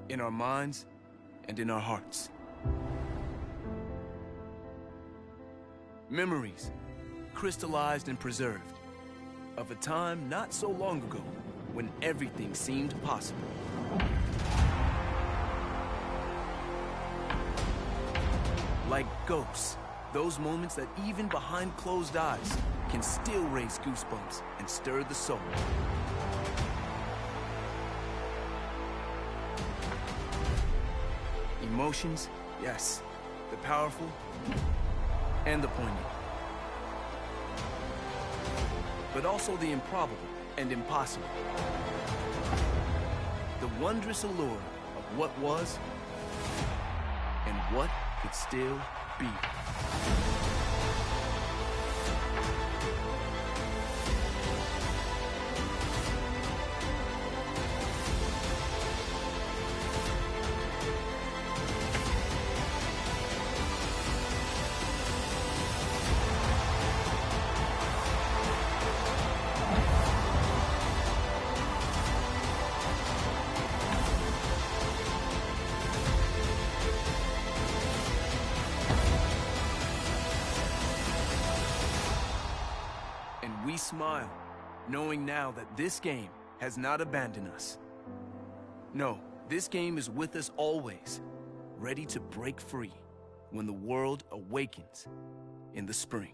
in our minds, and in our hearts. Memories, crystallized and preserved, of a time not so long ago when everything seemed possible. Like ghosts, those moments that even behind closed eyes can still raise goosebumps and stir the soul. Emotions, yes, the powerful and the poignant. But also the improbable and impossible. The wondrous allure of what was and what could still be. We smile, knowing now that this game has not abandoned us. No, this game is with us always, ready to break free when the world awakens in the spring.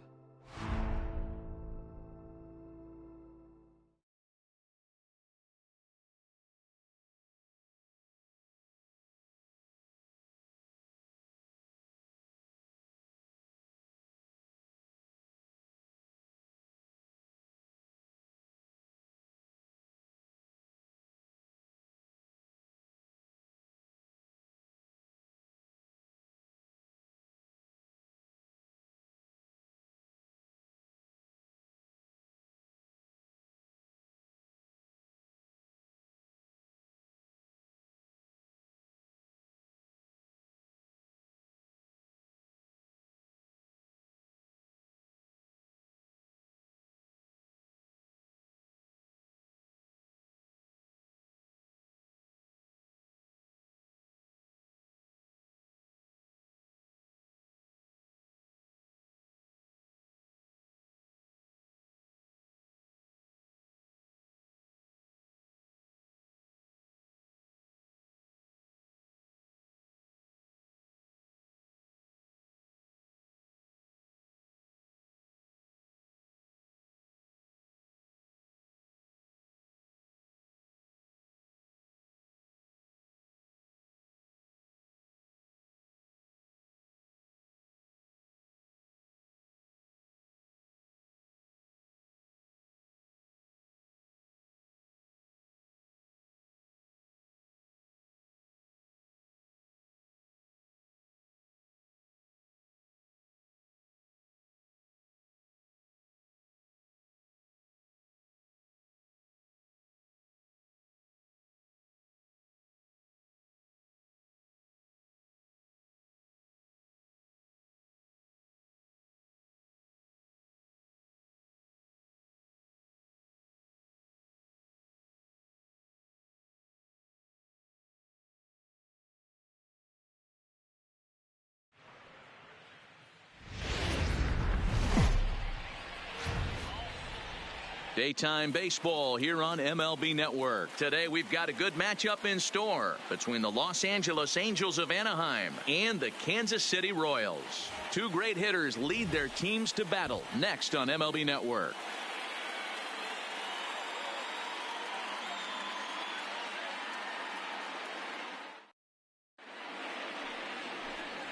Daytime baseball here on MLB Network. Today we've got a good matchup in store between the Los Angeles Angels of Anaheim and the Kansas City Royals. Two great hitters lead their teams to battle next on MLB Network.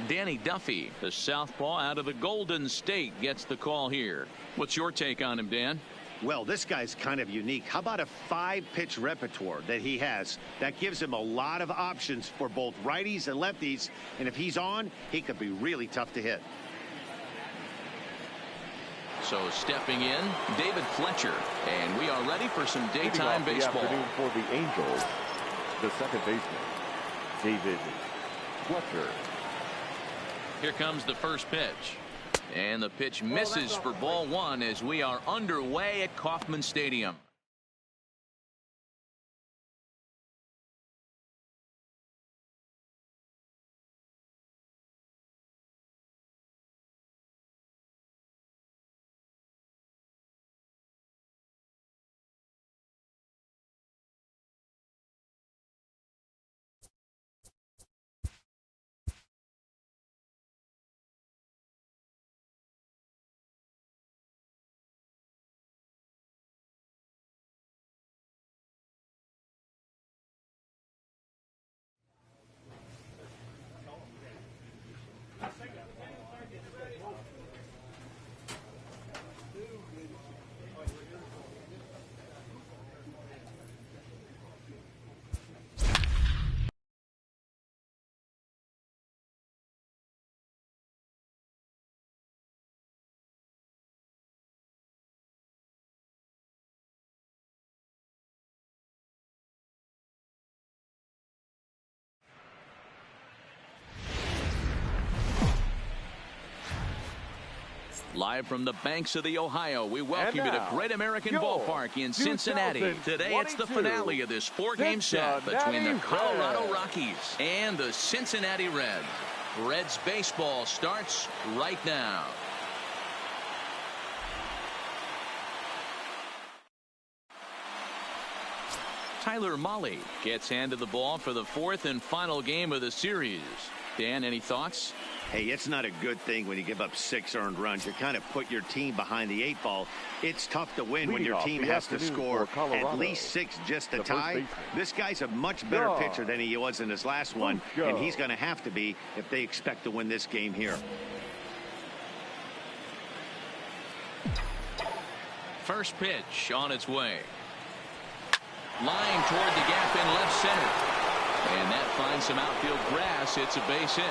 Danny Duffy, the southpaw out of the Golden State, gets the call here. What's your take on him, Dan? Well, this guy's kind of unique. How about a 5-pitch repertoire that he has that gives him a lot of options for both righties and lefties, and if he's on, he could be really tough to hit. So stepping in, David Fletcher, and we are ready for some daytime baseball. The afternoon for the Angels, the second baseman, David Fletcher. Here comes the first pitch. And the pitch misses for ball one as we are underway at Kauffman Stadium. Live from the banks of the Ohio, we welcome you to Great American Ballpark in Cincinnati. Today, it's the finale of this four-game set between the Colorado Rockies and the Cincinnati Reds. Reds baseball starts right now. Tyler Mahle gets handed the ball for the fourth and final game of the series. Dan, any thoughts? Hey, it's not a good thing when you give up 6 earned runs. You kind of put your team behind the 8 ball. It's tough to win when your team has to score at least 6 just to tie. This guy's a much better pitcher than he was in his last one, and he's going to have to be if they expect to win this game here. First pitch on its way. Line toward the gap in left center. And that finds some outfield grass. It's a base hit.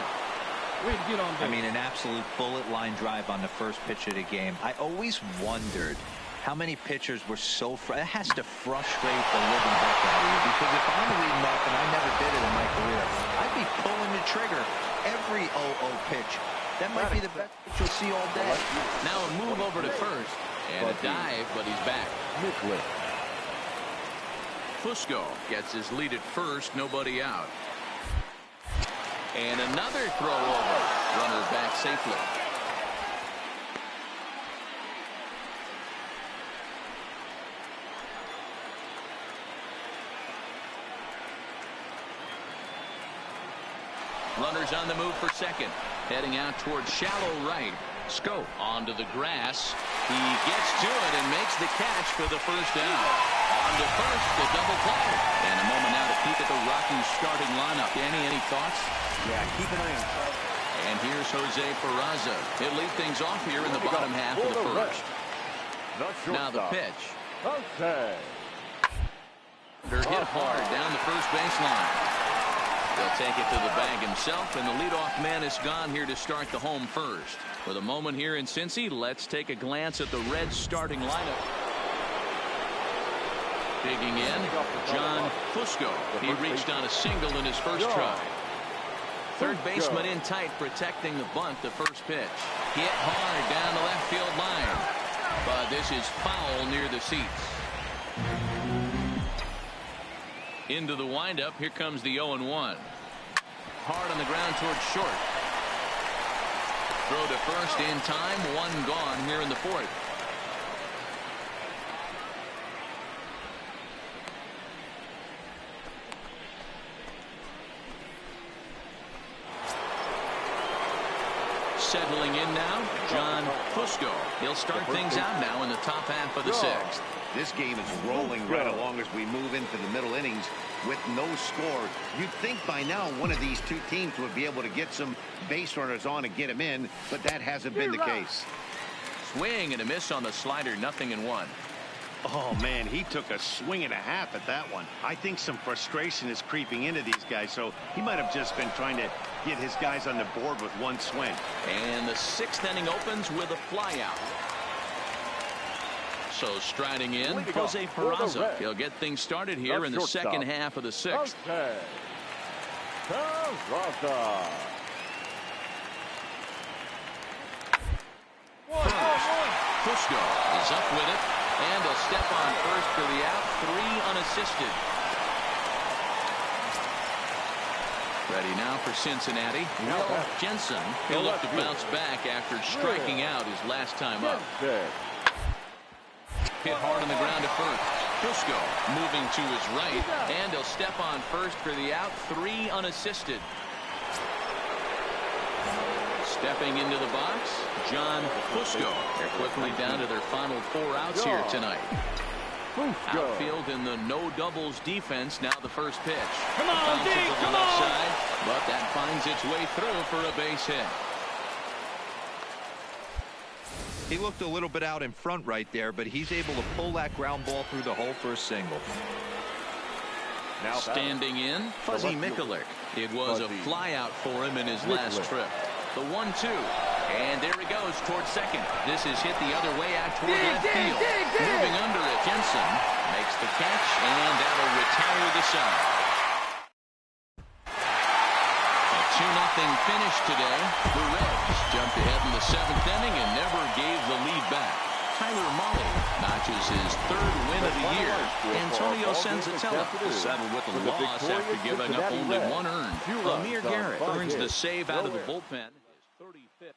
I mean, an absolute bullet line drive on the first pitch of the game. I always wondered how many pitchers were so it has to frustrate the living heck out of you, because if I'm leading off, and I never did it in my career, I'd be pulling the trigger every 0-0 pitch. That might be the best pitch you'll see all day. Now a move over to first and a dive, but he's back. Fusco gets his lead at first, nobody out. And another throw over. Runner back safely. Runners on the move for second. Heading out towards shallow right. Scope onto the grass. He gets to it and makes the catch for the first down. On to first, the double play. And a moment now to peek at the Rockies starting lineup. Danny, any thoughts? Yeah, keep an eye on. And here's Jose Peraza. He'll lead things off here in the bottom half of the first. Now the pitch. They're hit hard down the first baseline. He'll take it to the bag himself, and the leadoff man is gone here to start the home first. For the moment here in Cincy, let's take a glance at the Reds starting lineup. Digging in, John Fusco. He reached on a single in his first try. Third baseman in tight, protecting the bunt, the first pitch. Hit hard down the left field line. But this is foul near the seats. Into the windup, here comes the 0-1. Hard on the ground towards short. Throw to first in time, one gone here in the fourth. Settling in now, John Fusco. He'll start things out now in the top half of the sixth. This game is rolling right along as we move into the middle innings with no score. You'd think by now one of these two teams would be able to get some base runners on and get them in, but that hasn't been the case. Swing and a miss on the slider, 0-1. Oh, man, he took a swing and a half at that one. I think some frustration is creeping into these guys, so he might have just been trying to get his guys on the board with one swing. And the sixth inning opens with a flyout. So striding in, Jose Peraza. He'll get things started here in the second half of the sixth. Fusco is up with it, and he'll step on first for the out, 3 unassisted. Ready now for Cincinnati. Will Jensen. He'll look to bounce back after striking out his last time up. Hit hard on the ground at first. Fusco moving to his right, and he'll step on first for the out, 3 unassisted. Stepping into the box, John Fusco. They're quickly down to their final 4 outs here tonight. Outfield in the no doubles defense. Now the first pitch. Come on, D, come on! Side, but that finds its way through for a base hit. He looked a little bit out in front right there, but he's able to pull that ground ball through the hole for a single. Now standing in, Fuzzy Mikulik. It was a flyout for him in his last trip. The 1-2. And there he goes towards second. This is hit the other way out toward left field. Moving under it, Jensen makes the catch, and that'll retire the side. A finish today. The Reds jumped ahead in the 7th inning and never gave the lead back. Tyler Mahle notches his 3rd win of the year. Antonio Senzatella settled with a loss after giving up only 1 earned. Amir Garrett earns the save out of the bullpen. His 35th.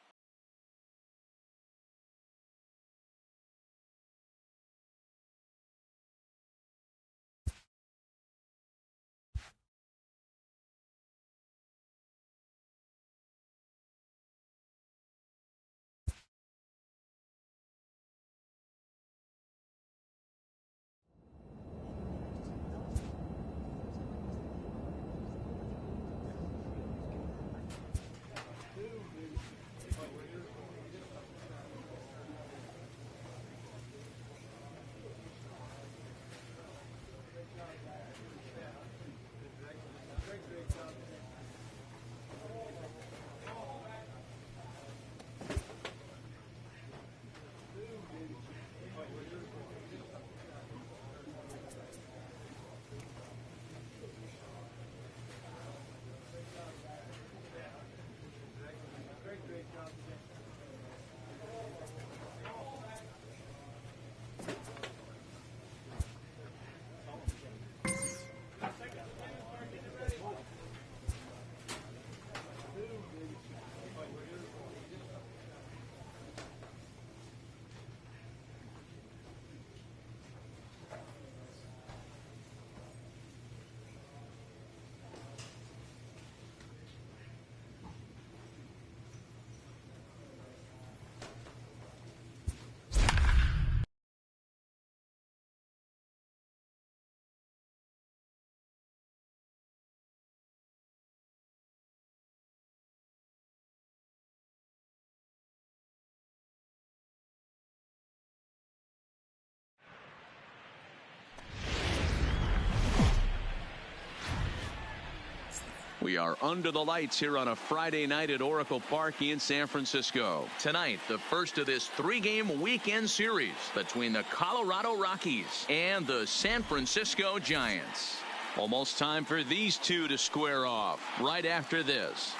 We are under the lights here on a Friday night at Oracle Park in San Francisco. Tonight, the first of this 3-game weekend series between the Colorado Rockies and the San Francisco Giants. Almost time for these two to square off right after this.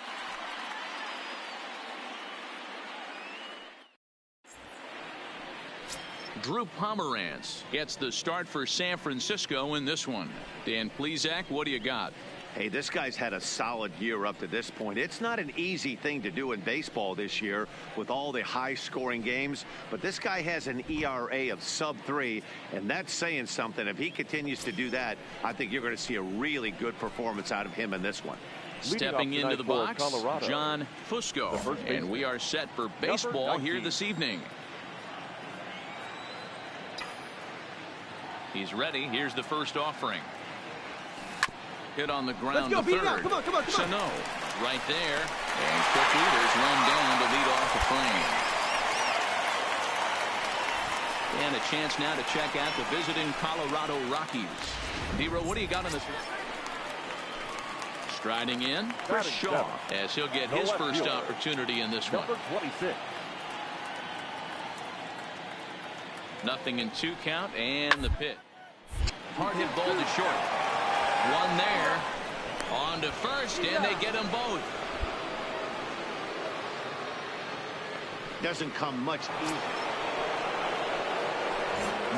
Drew Pomeranz gets the start for San Francisco in this one. Dan Plesac, what do you got? Hey, this guy's had a solid year up to this point. It's not an easy thing to do in baseball this year with all the high-scoring games, but this guy has an ERA of sub-3, and that's saying something. If he continues to do that, I think you're going to see a really good performance out of him in this one. Stepping into the box, John Fusco, and we are set for baseball here this evening. He's ready. Here's the first offering. Hit on the ground to third. Come on. Sano right there. And quickly there's one down to lead off the frame. And a chance now to check out the visiting Colorado Rockies. D-Row, what do you got on this one? Striding in, Chris Shaw, as he'll get his first opportunity in this one. 26. Nothing in 2 count, and the pitch. Hard hit ball to short. One there. On to first, and they get them both. Doesn't come much easier.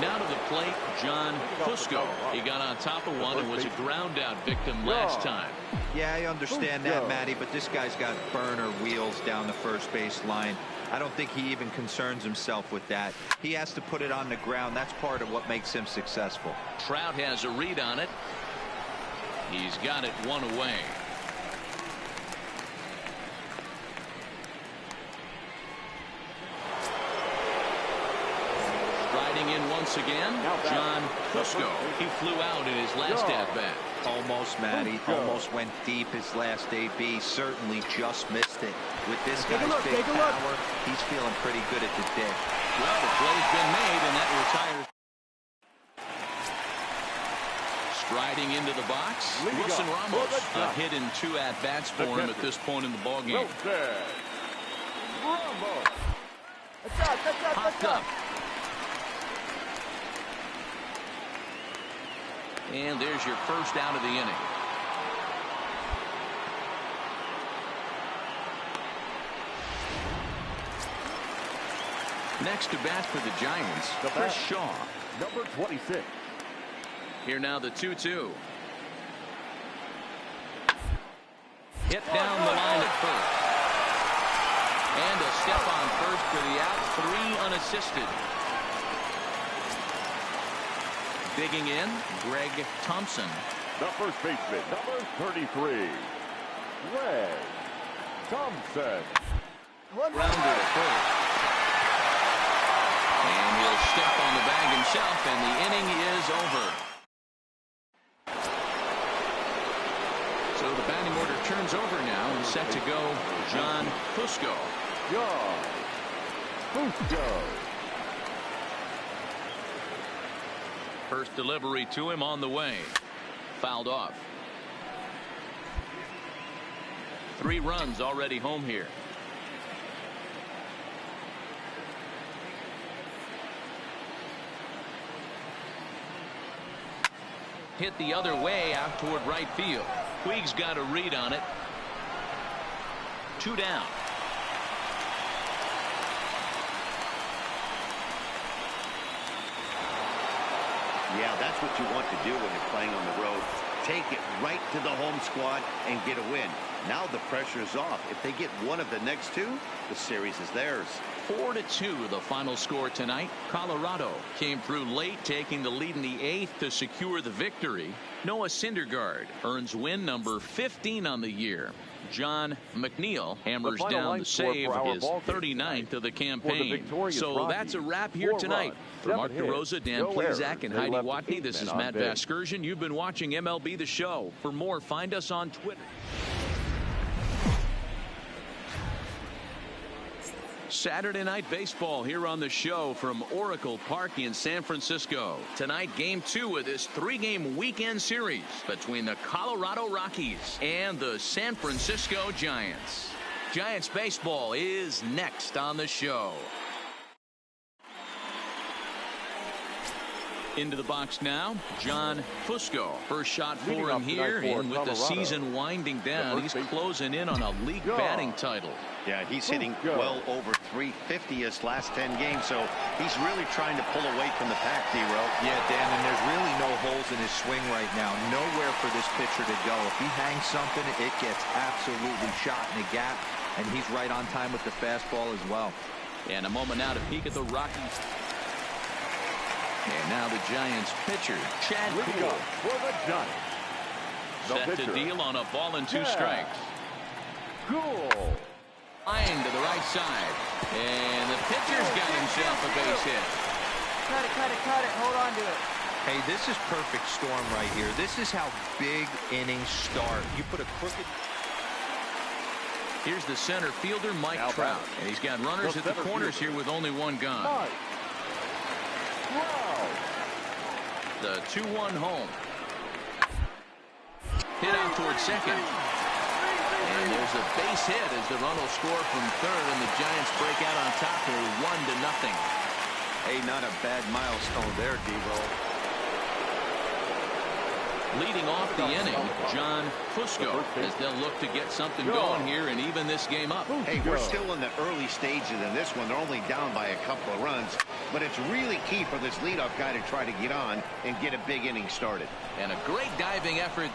Now to the plate, John Fusco. He got on top of one and was a ground out victim last time. Yeah, I understand that, Matty, but this guy's got burner wheels down the first base line. I don't think he even concerns himself with that. He has to put it on the ground. That's part of what makes him successful. Trout has a read on it. He's got it one away. Striding in once again, John Fusco. He flew out in his last at-bat. Almost, Matty. Almost went deep his last AB. Certainly just missed it. With this guy's big power, he's feeling pretty good at the dish. Well, the play's been made, and that retires. Striding into the box, Wilson Ramos. A hit in 2 at-bats for him at this point in the ballgame. Popped up. And there's your first out of the inning. Next to bat for the Giants, Chris Shaw. Number 26. Here now the 2-2. Hit down the line at first. And a step on first for the out. 3 unassisted. Digging in, Greg Thompson. The first baseman, number 33. Greg Thompson. Grounder at first. And he'll step on the bag himself, and the inning is over. So the batting order turns over now, and set to go John Fusco. John Fusco. First delivery to him on the way. Fouled off. 3 runs already home here. Hit the other way out toward right field. Puig's got a read on it. 2 down. Yeah, that's what you want to do when you're playing on the road. Take it right to the home squad and get a win. Now the pressure is off. If they get one of the next 2, the series is theirs. 4-2 the final score tonight. Colorado came through late, taking the lead in the 8th to secure the victory. Noah Syndergaard earns win number 15 on the year. John McNeil hammers down the save, his 39th of the campaign. So that's a wrap here tonight. For Mark DeRosa, Dan Plezak, and Heidi Watney, this is Matt Vasgersian. You've been watching MLB The Show. For more, find us on Twitter. Saturday Night Baseball here on the show from Oracle Park in San Francisco. Tonight, Game 2 of this 3-game weekend series between the Colorado Rockies and the San Francisco Giants. Giants baseball is next on the show. Into the box now, John Fusco. First shot for him here, and with the season winding down, he's closing in on a league batting title. Yeah, he's hitting well over 350 his last 10 games, so he's really trying to pull away from the pack, D-Row. Yeah, Dan, and there's really no holes in his swing right now. Nowhere for this pitcher to go. If he hangs something, it gets absolutely shot in the gap, and he's right on time with the fastball as well. And a moment now to peek at the Rockies. And now the Giants pitcher, Chad Kuhl. For the Giants. Set to deal on a ball and 2 strikes. Cool. Line to the right side. And the pitcher's got himself a base hit. Cut it. Hold on to it. Hey, this is perfect storm right here. This is how big innings start. You put a crooked... Here's the center fielder, Mike Trout. And he's got runners at the corners here with only 1 gone. The 2-1 home. Hit out towards second. And there's a base hit as the run will score from third, and the Giants break out on top here 1-0. Hey, not a bad milestone there, D-Row. Leading off the inning, John Fusco, as they'll look to get something going here and even this game up. Hey, we're still in the early stages in this one. They're only down by a couple of runs, but it's really key for this leadoff guy to try to get on and get a big inning started. And a great diving effort there.